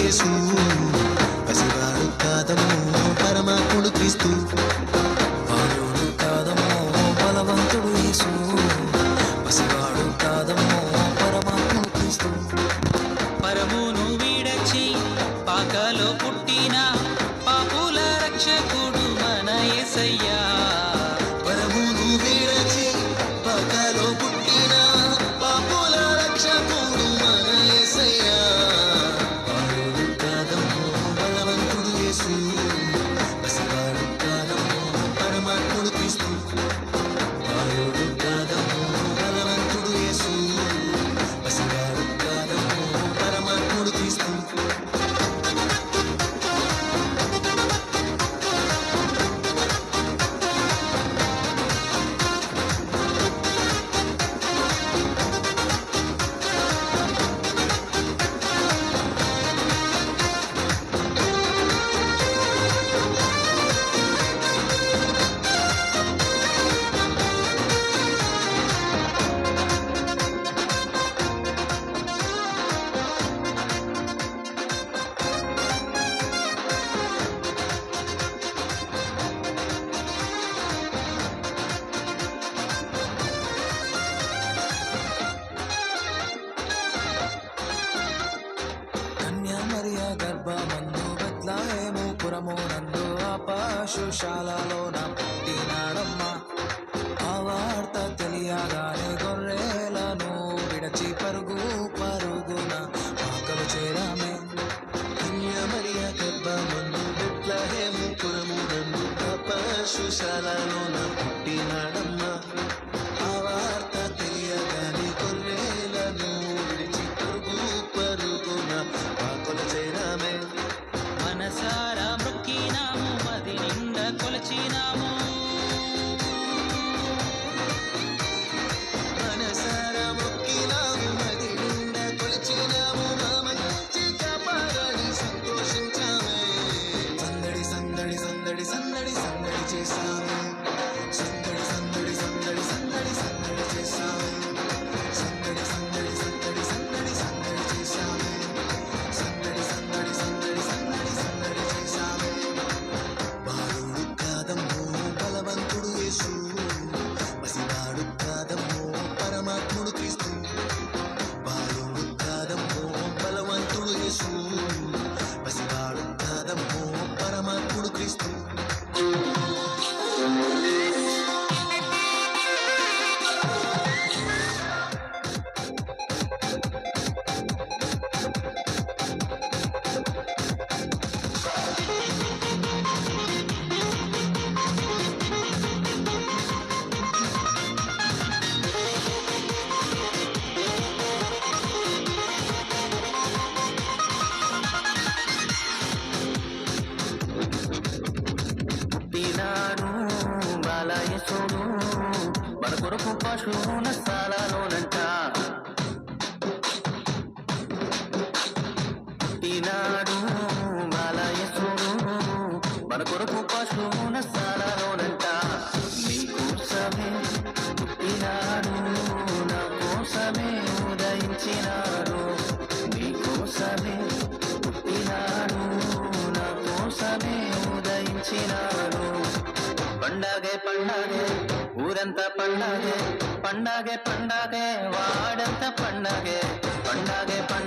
యేసు పసివాడు కాదమ్మో పరమాత్ముడు క్రీస్తు బాలుడు కాదమ్మో బలవంతుడు యేసు పసివాడు కాదమ్మో పరమాత్ముడు క్రీస్తు పరమును విడచి పాకలో పుట్టిన పాపుల రక్షకుడు మన యేసయ్యా పరమును విడచి పాకలో పుట్టిన పాపుల రక్షకుడు మన యేసయ్యా బాలుడు కాదమ్మో బలవంతుడు యేసు పసివాడు కాదమ్మో పరమాత్ముడు క్రీస్తు బాలుడు కాదమ్మో బలవంతుడు యేసు పసివాడు కాదమ్మో పరమాత్ముడు క్రీస్తు కన్యామరియా గర్భమందు బెత్లెహేము పురమునందు ఆ పశుశాలలోన పుట్టినాడమ్మా ఆ వార్త తెలియగానే గొర్రెలను విడచి పరుగు పరుగున ఆకలు చేరామే కన్యామరియా గర్భమందు బెత్లెహేము పురమునందు ఆ పశుశాలలోన పుట్టినాడమ్మా ఆ వార్త తెలియగానే గొర్రెలను విడిచి పరుగు పరుగున ఆకలు చేరామే మనసారా మొక్కినాము మది నిండా కొలచినాము మనసారా మొక్కినాము మది నిండా కొలిచినాము మా మంచి కాపాడని సంతోషించామే సందడి సందడి సందడి సందడి సందడి చేసామే సందడి సందడి సందడి సందడి సందడి చేసామే సందడి సందడి సందడి సందడి సందడి చేసామే సందడి సందడి సందడి సందడి సందడి చేసామే బాలుడు కాదమ్మో బలవంతుడు యేసు పసివాడు కాదమ్మో పరమాత్ముడు క్రీస్తు బాలుడు కాదమ్మో బలవంతుడు యేసు పసివాడు కాదమ్మో పరమాత్ముడు క్రీస్తు పుట్టినాడు బాలయేసుడు మన కొరకు పశువుల శాలలోనంట పుట్టినాడు బాలయేసుడు మన కొరకు పశువుల శాలలోనంట నీకోసమే పుట్టినాడు నా కోసమే ఉదయించినాడు నీకోసమే పుట్టినాడు నా కోసమే ఉదయించినాడు పండగే పండగే ఊరంతా పండగే పండగే పండగే వాడంతా పండగే పండగే పండగే